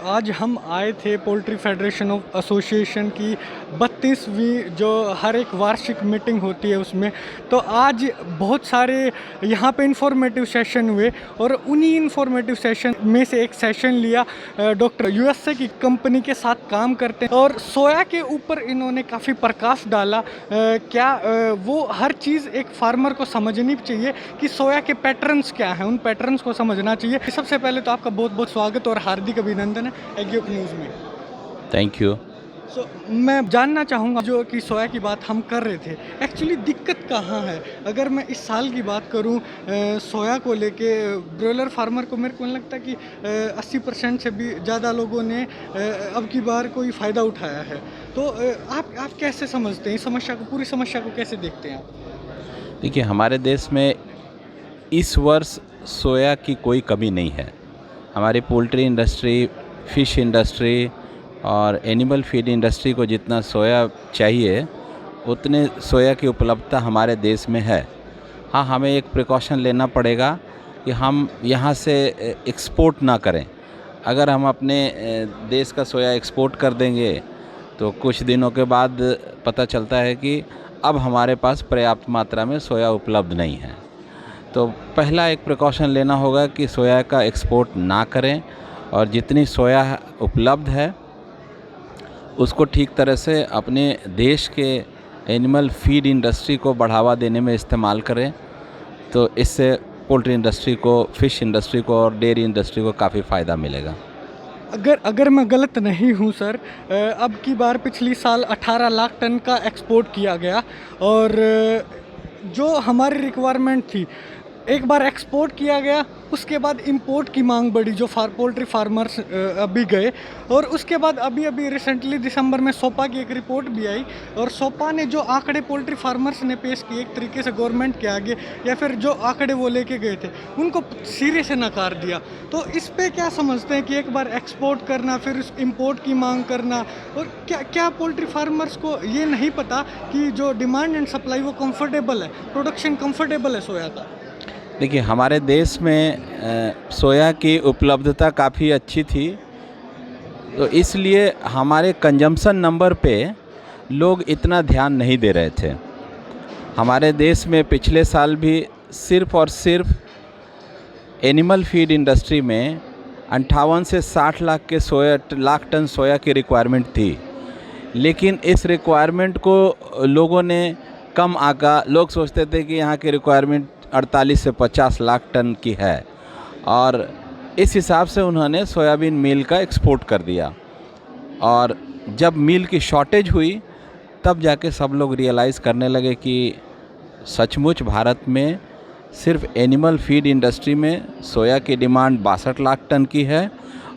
आज हम आए थे पोल्ट्री फेडरेशन ऑफ एसोसिएशन की 32वीं जो हर एक वार्षिक मीटिंग होती है उसमें। तो आज बहुत सारे यहाँ पे इंफॉर्मेटिव सेशन हुए और उन्हीं इंफॉर्मेटिव सेशन में से एक सेशन लिया डॉक्टर यूएसए की कंपनी के साथ काम करते हैं और सोया के ऊपर इन्होंने काफ़ी प्रकाश डाला। क्या वो हर चीज़ एक फार्मर को समझनी चाहिए कि सोया के पैटर्न्स क्या हैं, उन पैटर्न्स को समझना चाहिए। सबसे पहले तो आपका बहुत बहुत स्वागत और हार्दिक अभिनंदन है एग्योक न्यूज़ में। Thank you. मैं जानना चाहूँगा जो कि सोया की बात हम कर रहे थे, एक्चुअली दिक्कत कहाँ है? अगर मैं इस साल की बात करूँ सोया को लेके ब्रॉयलर फार्मर को मेरे को नहीं लगता कि 80% से भी ज़्यादा लोगों ने अब की बार कोई फ़ायदा उठाया है। तो आप कैसे समझते हैं इस समस्या को, पूरी समस्या को कैसे देखते हैं आप? देखिए, हमारे देश में इस वर्ष सोया की कोई कमी नहीं है। हमारी पोल्ट्री इंडस्ट्री, फ़िश इंडस्ट्री और एनिमल फीड इंडस्ट्री को जितना सोया चाहिए उतने सोया की उपलब्धता हमारे देश में है। हाँ, हमें एक प्रिकॉशन लेना पड़ेगा कि हम यहाँ से एक्सपोर्ट ना करें। अगर हम अपने देश का सोया एक्सपोर्ट कर देंगे तो कुछ दिनों के बाद पता चलता है कि अब हमारे पास पर्याप्त मात्रा में सोया उपलब्ध नहीं है। तो पहला एक प्रिकॉशन लेना होगा कि सोया का एक्सपोर्ट ना करें और जितनी सोया उपलब्ध है उसको ठीक तरह से अपने देश के एनिमल फीड इंडस्ट्री को बढ़ावा देने में इस्तेमाल करें। तो इससे पोल्ट्री इंडस्ट्री को, फ़िश इंडस्ट्री को और डेयरी इंडस्ट्री को काफ़ी फ़ायदा मिलेगा। अगर मैं गलत नहीं हूँ सर, अब की बार पिछली साल 18 लाख टन का एक्सपोर्ट किया गया और जो हमारी रिक्वायरमेंट थी, एक बार एक्सपोर्ट किया गया, उसके बाद इंपोर्ट की मांग बढ़ी जो पोल्ट्री फार्मर्स अभी गए और उसके बाद अभी रिसेंटली दिसंबर में सोपा की एक रिपोर्ट भी आई और सोपा ने जो आंकड़े पोल्ट्री फार्मर्स ने पेश किए एक तरीके से गवर्नमेंट के आगे, या फिर जो आंकड़े वो लेके गए थे उनको सिरे से नकार दिया। तो इस पे क्या समझते हैं कि एक बार एक्सपोर्ट करना फिर इंपोर्ट की मांग करना, और क्या पोल्ट्री फार्मर्स को ये नहीं पता कि जो डिमांड एंड सप्लाई वो कंफर्टेबल है, प्रोडक्शन कंफर्टेबल है सोया का? देखिए, हमारे देश में सोया की उपलब्धता काफ़ी अच्छी थी, तो इसलिए हमारे कंजम्पशन नंबर पे लोग इतना ध्यान नहीं दे रहे थे। हमारे देश में पिछले साल भी सिर्फ़ और सिर्फ एनिमल फीड इंडस्ट्री में 58 से 60 लाख टन सोया की रिक्वायरमेंट थी, लेकिन इस रिक्वायरमेंट को लोगों ने कम आंका। लोग सोचते थे कि यहाँ की रिक्वायरमेंट 48 से 50 लाख टन की है और इस हिसाब से उन्होंने सोयाबीन मील का एक्सपोर्ट कर दिया। और जब मील की शॉर्टेज हुई तब जाके सब लोग रियलाइज़ करने लगे कि सचमुच भारत में सिर्फ एनिमल फीड इंडस्ट्री में सोया की डिमांड 62 लाख टन की है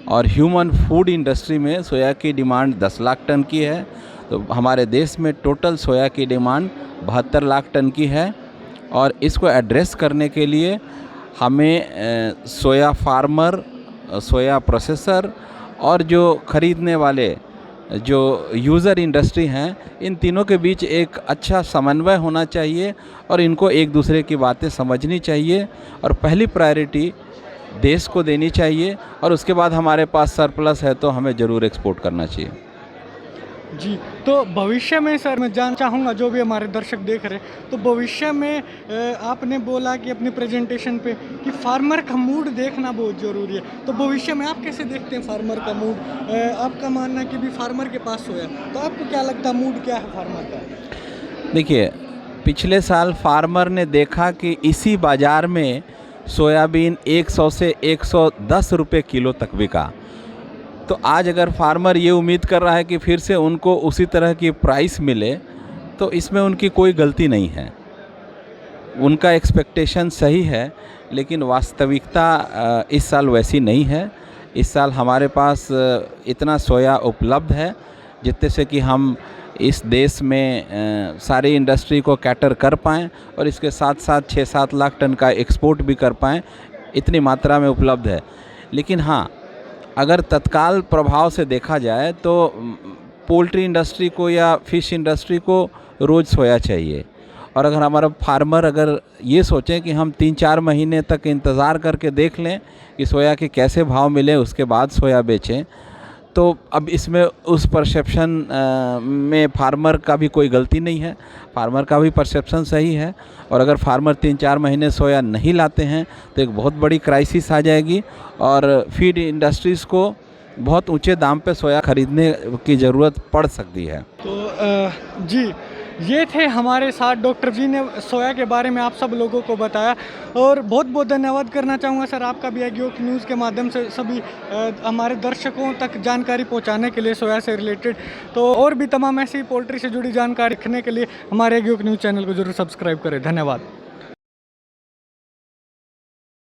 और ह्यूमन फूड इंडस्ट्री में सोया की डिमांड 10 लाख टन की है। तो हमारे देश में टोटल सोया की डिमांड 72 लाख टन की है और इसको एड्रेस करने के लिए हमें सोया फार्मर, सोया प्रोसेसर और जो ख़रीदने वाले जो यूज़र इंडस्ट्री हैं, इन तीनों के बीच एक अच्छा समन्वय होना चाहिए और इनको एक दूसरे की बातें समझनी चाहिए और पहली प्रायोरिटी देश को देनी चाहिए और उसके बाद हमारे पास सरप्लस है तो हमें ज़रूर एक्सपोर्ट करना चाहिए। जी, तो भविष्य में सर मैं जानना चाहूँगा, जो भी हमारे दर्शक देख रहे हैं, तो भविष्य में आपने बोला कि अपनी प्रेजेंटेशन पे कि फार्मर का मूड देखना बहुत ज़रूरी है, तो भविष्य में आप कैसे देखते हैं फार्मर का मूड? आपका मानना है कि भी फार्मर के पास सोया, तो आपको क्या लगता है मूड क्या है फार्मर का? देखिए, पिछले साल फार्मर ने देखा कि इसी बाज़ार में सोयाबीन 100 से 110 रुपये किलो तक बिका। तो आज अगर फार्मर ये उम्मीद कर रहा है कि फिर से उनको उसी तरह की प्राइस मिले, तो इसमें उनकी कोई गलती नहीं है। उनका एक्सपेक्टेशन सही है, लेकिन वास्तविकता इस साल वैसी नहीं है। इस साल हमारे पास इतना सोया उपलब्ध है जितने से कि हम इस देश में सारी इंडस्ट्री को कैटर कर पाएँ और इसके साथ साथ 6-7 लाख टन का एक्सपोर्ट भी कर पाएँ, इतनी मात्रा में उपलब्ध है। लेकिन हाँ, अगर तत्काल प्रभाव से देखा जाए तो पोल्ट्री इंडस्ट्री को या फ़िश इंडस्ट्री को रोज़ सोया चाहिए और अगर हमारा फार्मर अगर ये सोचें कि हम 3-4 महीने तक इंतज़ार करके देख लें कि सोया के कैसे भाव मिले उसके बाद सोया बेचें, तो अब इसमें उस परसेप्शन में फार्मर का भी कोई गलती नहीं है, फार्मर का भी परसेप्शन सही है। और अगर फार्मर 3-4 महीने सोया नहीं लाते हैं तो एक बहुत बड़ी क्राइसिस आ जाएगी और फीड इंडस्ट्रीज़ को बहुत ऊंचे दाम पे सोया खरीदने की ज़रूरत पड़ सकती है। तो जी, ये थे हमारे साथ डॉक्टर जी ने सोया के बारे में आप सब लोगों को बताया। और बहुत बहुत धन्यवाद करना चाहूँगा सर आपका भी एग्रीकल्चर न्यूज़ के माध्यम से सभी हमारे दर्शकों तक जानकारी पहुंचाने के लिए सोया से रिलेटेड। तो और भी तमाम ऐसी पोल्ट्री से जुड़ी जानकारी रखने के लिए हमारे एग्रीकल्चर न्यूज़ चैनल को जरूर सब्सक्राइब करें। धन्यवाद।